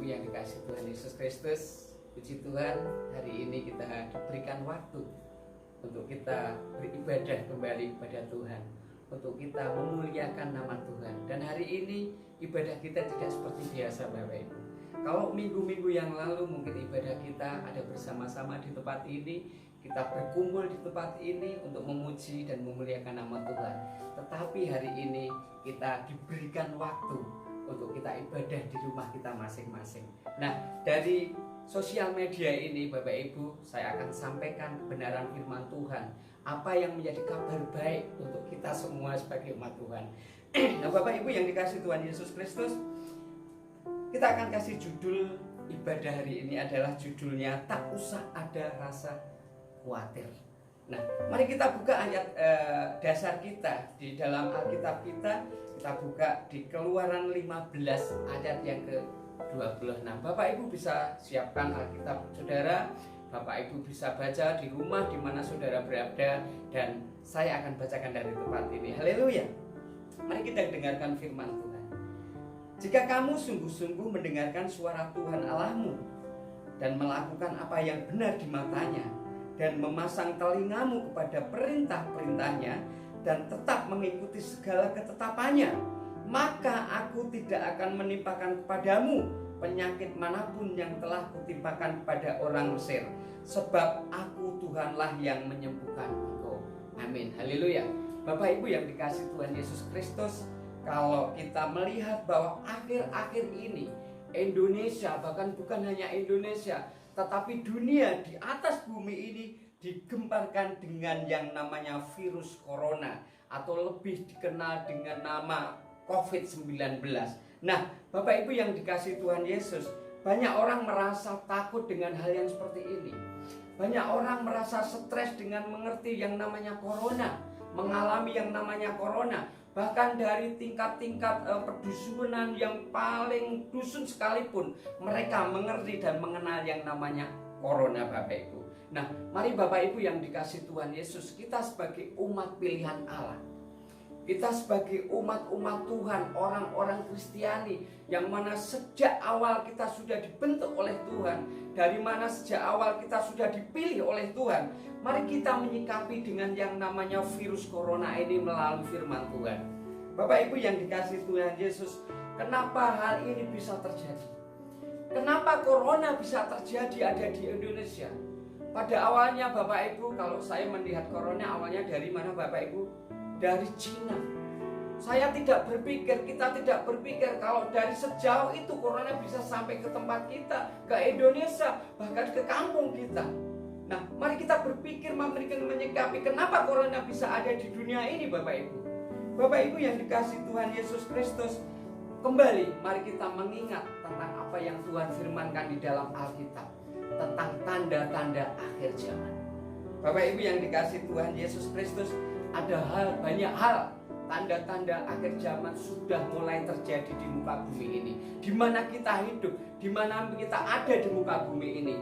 Ibu yang dikasih Tuhan Yesus Kristus, puji Tuhan, hari ini kita diberikan waktu untuk kita beribadah kembali kepada Tuhan, untuk kita memuliakan nama Tuhan. Dan hari ini ibadah kita tidak seperti biasa Bapak Ibu. Kalau minggu-minggu yang lalu mungkin ibadah kita ada bersama-sama di tempat ini, kita berkumpul di tempat ini untuk memuji dan memuliakan nama Tuhan. Tetapi hari ini kita diberikan waktu untuk kita ibadah di rumah kita masing-masing. Nah, dari sosial media ini Bapak Ibu, saya akan sampaikan kebenaran firman Tuhan, apa yang menjadi kabar baik untuk kita semua sebagai umat Tuhan. Nah, Bapak Ibu yang dikasih Tuhan Yesus Kristus, kita akan kasih judul ibadah hari ini adalah judulnya tak usah ada rasa khawatir. Nah, mari kita buka ayat dasar kita di dalam Alkitab kita. Kita buka di Keluaran 15 ayat yang ke-26. Bapak Ibu bisa siapkan Alkitab Saudara. Bapak Ibu bisa baca di rumah di mana Saudara berada, dan saya akan bacakan dari tempat ini. Haleluya. Mari kita dengarkan firman Tuhan. Jika kamu sungguh-sungguh mendengarkan suara Tuhan Allahmu dan melakukan apa yang benar di matanya, dan memasang telingamu kepada perintah-perintahnya, dan tetap mengikuti segala ketetapannya, maka aku tidak akan menimpakan kepadamu penyakit manapun yang telah kutimpakan kepada orang Mesir, sebab aku Tuhanlah yang menyembuhkan engkau. Amin. Haleluya. Bapak Ibu yang dikasih Tuhan Yesus Kristus, kalau kita melihat bahwa akhir-akhir ini Indonesia, bahkan bukan hanya Indonesia, tetapi dunia di atas bumi ini digemparkan dengan yang namanya virus corona, atau lebih dikenal dengan nama COVID-19. Nah, Bapak Ibu yang dikasih Tuhan Yesus, banyak orang merasa takut dengan hal yang seperti ini. Banyak orang merasa stres dengan mengerti yang namanya corona, mengalami yang namanya corona. Bahkan dari tingkat-tingkat perdusunan yang paling dusun sekalipun, mereka mengerti dan mengenal yang namanya corona Bapak Ibu. Nah, mari Bapak Ibu yang dikasih Tuhan Yesus, kita sebagai umat pilihan Allah, kita sebagai umat-umat Tuhan, orang-orang Kristiani, yang mana sejak awal kita sudah dibentuk oleh Tuhan, dari mana sejak awal kita sudah dipilih oleh Tuhan, mari kita menyikapi dengan yang namanya virus corona ini melalui firman Tuhan. Bapak Ibu yang dikasih Tuhan Yesus, kenapa hal ini bisa terjadi? Kenapa corona bisa terjadi ada di Indonesia? Pada awalnya Bapak Ibu, kalau saya melihat corona awalnya dari mana Bapak Ibu? Dari Cina. Saya tidak berpikir, kita tidak berpikir kalau dari sejauh itu corona bisa sampai ke tempat kita, ke Indonesia, bahkan ke kampung kita. Nah, mari kita berpikir, menyikapi kenapa corona bisa ada di dunia ini Bapak Ibu. Bapak Ibu yang dikasih Tuhan Yesus Kristus, kembali mari kita mengingat tentang apa yang Tuhan firmankan di dalam Alkitab, tentang tanda-tanda akhir zaman. Bapak Ibu yang dikasih Tuhan Yesus Kristus, ada banyak hal tanda-tanda akhir zaman sudah mulai terjadi di muka bumi ini, di mana kita hidup, di mana kita ada di muka bumi ini.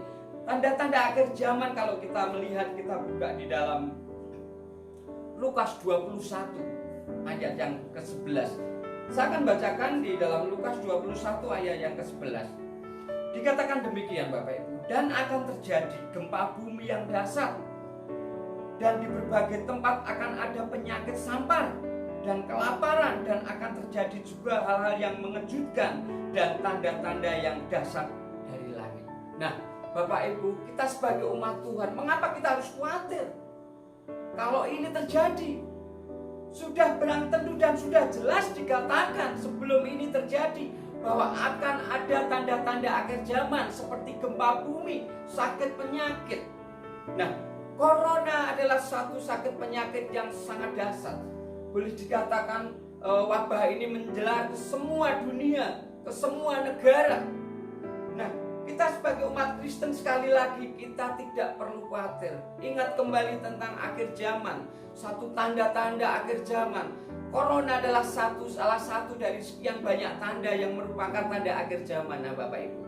Tanda-tanda akhir zaman kalau kita melihat, kita buka di dalam Lukas 21 ayat yang ke-11. Saya akan bacakan di dalam Lukas 21 ayat yang ke-11. Dikatakan demikian Bapak Ibu, dan akan terjadi gempa bumi yang dahsyat, dan di berbagai tempat akan ada penyakit sampar dan kelaparan, dan akan terjadi juga hal-hal yang mengejutkan dan tanda-tanda yang dahsyat dari langit. Nah, Bapak Ibu, kita sebagai umat Tuhan, mengapa kita harus khawatir? Kalau ini terjadi, sudah berang tentu dan sudah jelas dikatakan sebelum ini terjadi bahwa akan ada tanda-tanda akhir zaman seperti gempa bumi, sakit penyakit. Nah, corona adalah satu sakit penyakit yang sangat dahsyat. Boleh dikatakan wabah ini menjelar ke semua dunia, ke semua negara. Nah, kita sebagai umat Kristen sekali lagi kita tidak perlu khawatir. Ingat kembali tentang akhir zaman, satu tanda-tanda akhir zaman. Corona adalah salah satu dari sekian banyak tanda yang merupakan tanda akhir zaman. Nah, Bapak Ibu.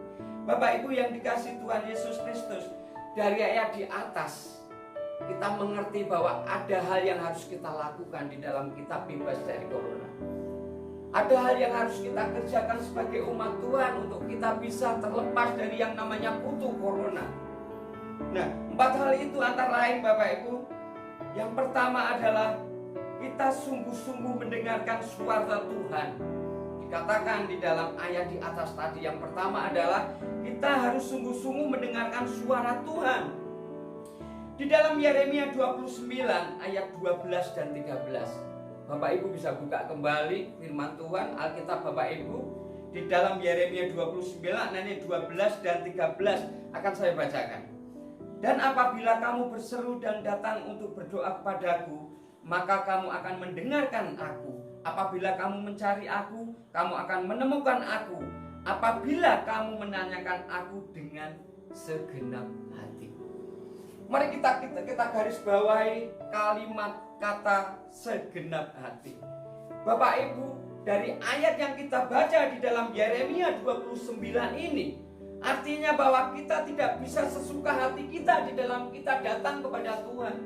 Bapak Ibu yang dikasih Tuhan Yesus Kristus, dari ayat di atas kita mengerti bahwa ada hal yang harus kita lakukan di dalam kitab bebas dari corona. Ada hal yang harus kita kerjakan sebagai umat Tuhan untuk kita bisa terlepas dari yang namanya kutu corona. Nah, 4 hal itu antara lain Bapak Ibu. Yang pertama adalah kita sungguh-sungguh mendengarkan suara Tuhan. Dikatakan di dalam ayat di atas tadi, yang pertama adalah kita harus sungguh-sungguh mendengarkan suara Tuhan. Di dalam Yeremia 29 ayat 12 dan 13. Bapak Ibu bisa buka kembali firman Tuhan, Alkitab Bapak Ibu. Di dalam Yeremia 29 ayat 12 dan 13 akan saya bacakan. Dan apabila kamu berseru dan datang untuk berdoa kepadaku, maka kamu akan mendengarkan aku. Apabila kamu mencari aku, kamu akan menemukan aku. Apabila kamu menanyakan aku dengan segenap hati. Mari kita garis bawahi kalimat kata segenap hati. Bapak Ibu, dari ayat yang kita baca di dalam Yeremia 29 ini, artinya bahwa kita tidak bisa sesuka hati kita di dalam kita datang kepada Tuhan.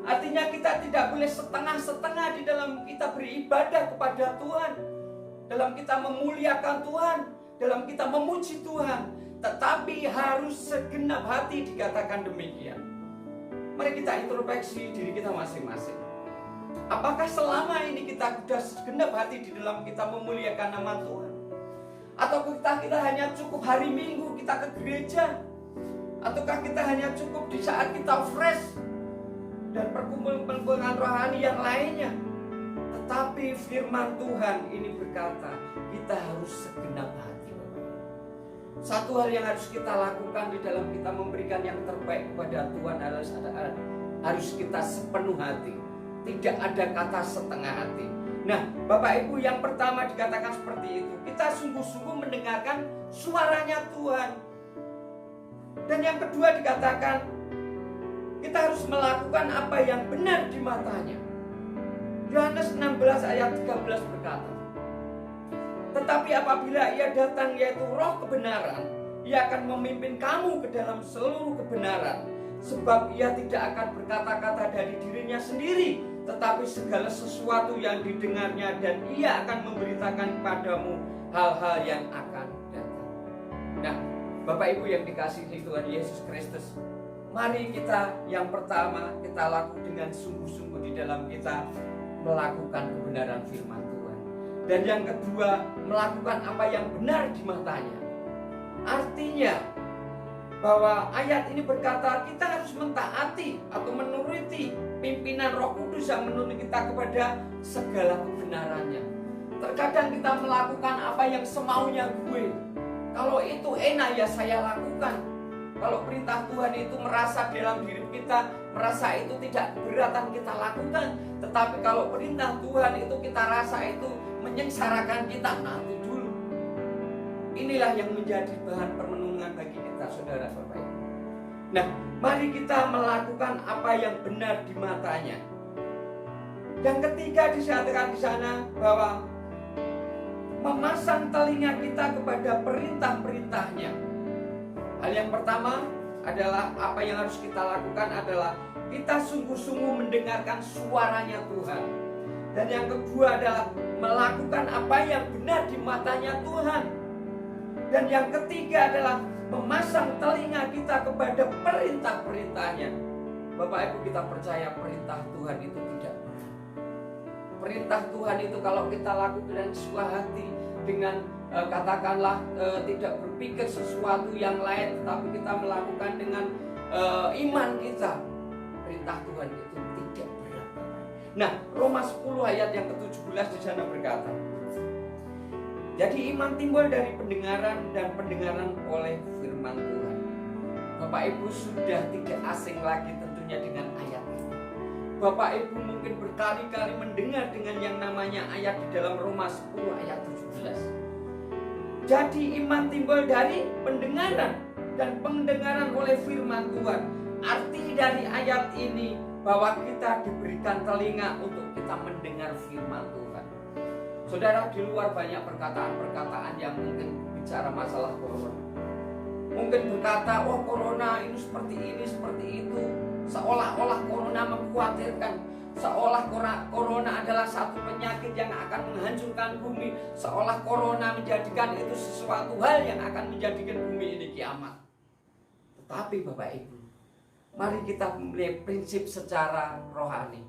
Artinya kita tidak boleh setengah-setengah di dalam kita beribadah kepada Tuhan, dalam kita memuliakan Tuhan, dalam kita memuji Tuhan. Tetapi harus segenap hati, dikatakan demikian. Mari kita introspeksi diri kita masing-masing. Apakah selama ini kita sudah segenap hati di dalam kita memuliakan nama Tuhan? Atau kita hanya cukup hari Minggu kita ke gereja? Ataukah kita hanya cukup di saat kita fresh dan perkumpulan rohani yang lainnya? Tetapi firman Tuhan ini berkata, kita harus segenap hati. Satu hal yang harus kita lakukan di dalam kita memberikan yang terbaik kepada Tuhan adalah harus kita sepenuh hati. Tidak ada kata setengah hati. Nah, Bapak Ibu, yang pertama dikatakan seperti itu. Kita sungguh-sungguh mendengarkan suaranya Tuhan. Dan yang kedua dikatakan, kita harus melakukan apa yang benar di matanya. Yohanes 16 ayat 13 berkata, tetapi apabila ia datang, yaitu roh kebenaran, ia akan memimpin kamu ke dalam seluruh kebenaran. Sebab ia tidak akan berkata-kata dari dirinya sendiri, tetapi segala sesuatu yang didengarnya, dan ia akan memberitakan kepadamu hal-hal yang akan datang. Nah, Bapak Ibu yang dikasihi Tuhan Yesus Kristus, mari kita yang pertama kita lakukan dengan sungguh-sungguh di dalam kita melakukan kebenaran firman Tuhan. Dan yang kedua, melakukan apa yang benar di matanya. Artinya bahwa ayat ini berkata kita harus mentaati atau menuruti pimpinan Roh Kudus yang menuntun kita kepada segala kebenarannya. Terkadang kita melakukan apa yang semaunya gue. Kalau itu enak ya saya lakukan. Kalau perintah Tuhan itu merasa dalam diri kita, merasa itu tidak keberatan kita lakukan. Tetapi kalau perintah Tuhan itu kita rasa itu menyengsarakan kita, nanti dulu. Inilah yang menjadi bahan permenungan bagi kita, saudara Bapak Ibu. Nah, mari kita melakukan apa yang benar di matanya. Yang ketiga disatakan di sana bahwa memasang telinga kita kepada perintah-perintahnya. Hal yang pertama adalah apa yang harus kita lakukan adalah kita sungguh-sungguh mendengarkan suaranya Tuhan. Dan yang kedua adalah melakukan apa yang benar di matanya Tuhan. Dan yang ketiga adalah memasang telinga kita kepada perintah-perintahnya. Bapak Ibu, kita percaya perintah Tuhan itu tidak berat. Perintah Tuhan itu kalau kita lakukan dengan suka hati, dengan katakanlah tidak berpikir sesuatu yang lain, tetapi kita melakukan dengan iman kita, perintah Tuhan itu tidak berat. Nah, Roma 10 ayat yang ke-17 di sana berkata, jadi iman timbul dari pendengaran dan pendengaran oleh firman Tuhan. Bapak Ibu sudah tidak asing lagi tentunya dengan ayat ini. Bapak Ibu mungkin berkali-kali mendengar dengan yang namanya ayat di dalam Roma 10 ayat 17. Jadi iman timbul dari pendengaran dan pendengaran oleh firman Tuhan. Arti dari ayat ini bahwa kita diberikan telinga untuk kita mendengar firman Tuhan. Saudara, di luar banyak perkataan-perkataan yang mungkin bicara masalah corona. Mungkin berkata, oh corona ini seperti itu. Seolah-olah corona mengkhawatirkan. seolah corona adalah satu penyakit yang akan menghancurkan bumi, seolah corona menjadikan itu sesuatu hal yang akan menjadikan bumi ini kiamat. Tetapi Bapak Ibu, mari kita memilih prinsip secara rohani,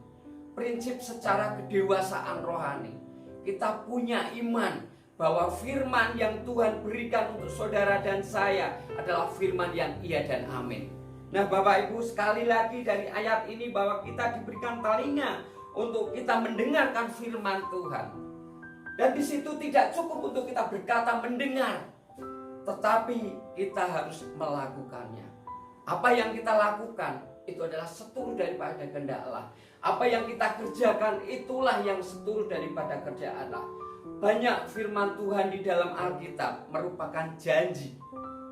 prinsip secara kedewasaan rohani. Kita punya iman bahwa firman yang Tuhan berikan untuk saudara dan saya adalah firman yang iya dan amin. Nah Bapak Ibu, sekali lagi dari ayat ini bahwa kita diberikan telinga untuk kita mendengarkan firman Tuhan. Dan di situ tidak cukup untuk kita berkata mendengar, tetapi kita harus melakukannya. Apa yang kita lakukan itu adalah seturut daripada kehendak Allah. Apa yang kita kerjakan itulah yang seturut daripada kerja Allah. Banyak firman Tuhan di dalam Alkitab merupakan janji.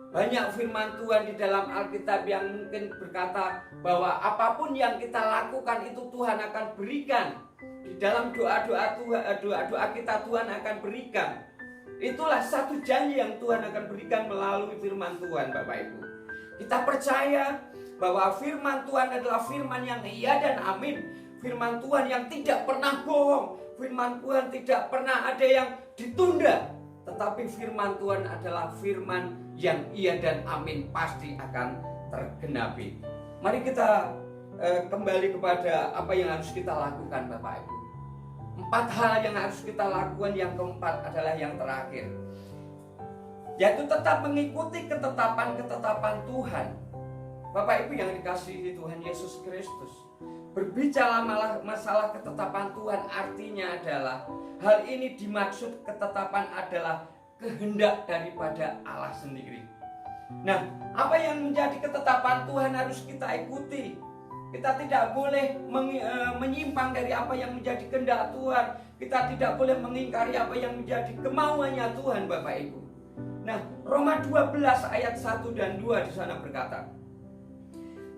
Banyak firman Tuhan di dalam Alkitab yang mungkin berkata bahwa apapun yang kita lakukan itu Tuhan akan berikan. Di dalam doa-doa kita Tuhan akan berikan. Itulah satu janji yang Tuhan akan berikan melalui firman Tuhan Bapak Ibu. Kita percaya bahwa firman Tuhan adalah firman yang iya dan amin. Firman Tuhan yang tidak pernah bohong. Firman Tuhan tidak pernah ada yang ditunda. Tetapi firman Tuhan adalah firman yang iya dan amin, pasti akan tergenapi. Mari kita kembali kepada apa yang harus kita lakukan Bapak Ibu. 4 hal yang harus kita lakukan. Yang keempat adalah yang terakhir, yaitu tetap mengikuti ketetapan-ketetapan Tuhan. Bapak Ibu yang dikasihi Tuhan Yesus Kristus, berbicara masalah ketetapan Tuhan artinya adalah hal ini dimaksud ketetapan adalah kehendak daripada Allah sendiri. Nah, apa yang menjadi ketetapan Tuhan harus kita ikuti. Kita tidak boleh menyimpang dari apa yang menjadi kehendak Tuhan. Kita tidak boleh mengingkari apa yang menjadi kemauannya Tuhan Bapak Ibu. Nah, Roma 12 ayat 1 dan 2 di sana berkata,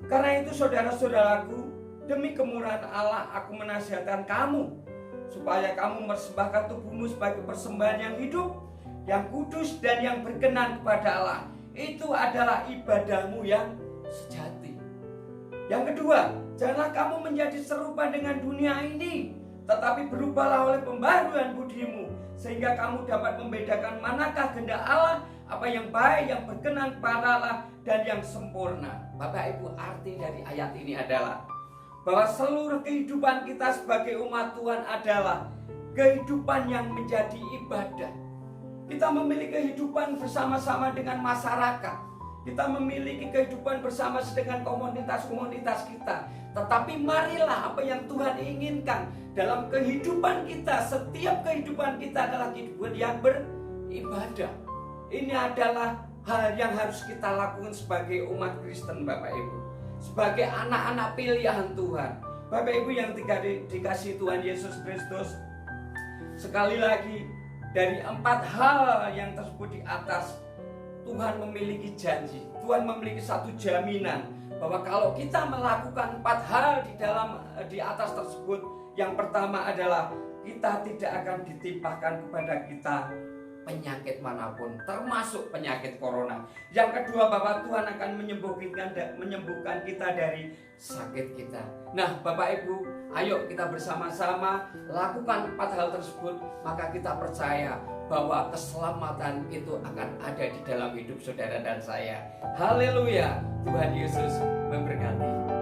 karena itu saudara-saudaraku, demi kemurahan Allah aku menasihatkan kamu supaya kamu mempersembahkan tubuhmu sebagai persembahan yang hidup, yang kudus dan yang berkenan kepada Allah. Itu adalah ibadahmu yang sejati. Yang kedua, janganlah kamu menjadi serupa dengan dunia ini, tetapi berubahlah oleh pembaharuan budimu, sehingga kamu dapat membedakan manakah kehendak Allah, apa yang baik, yang berkenan kepada Allah, dan yang sempurna. Bapak Ibu, arti dari ayat ini adalah bahwa seluruh kehidupan kita sebagai umat Tuhan adalah kehidupan yang menjadi ibadah. Kita memiliki kehidupan bersama-sama dengan masyarakat. Kita memiliki kehidupan bersama dengan komunitas-komunitas kita. Tetapi marilah apa yang Tuhan inginkan dalam kehidupan kita. Setiap kehidupan kita adalah kehidupan yang beribadah. Ini adalah hal yang harus kita lakukan sebagai umat Kristen Bapak Ibu, sebagai anak-anak pilihan Tuhan. Bapak Ibu yang dikasihi Tuhan Yesus Kristus, sekali lagi dari 4 hal yang tersebut di atas, Tuhan memiliki janji. Tuhan memiliki satu jaminan bahwa kalau kita melakukan 4 hal di atas tersebut, yang pertama adalah kita tidak akan ditimpakan kepada kita penyakit manapun, termasuk penyakit corona. Yang kedua, bahwa Tuhan akan menyembuhkan kita dari sakit kita. Nah Bapak Ibu, ayo kita bersama-sama lakukan 4 hal tersebut, maka kita percaya bahwa keselamatan itu akan ada di dalam hidup saudara dan saya. Haleluya, Tuhan Yesus memberkati.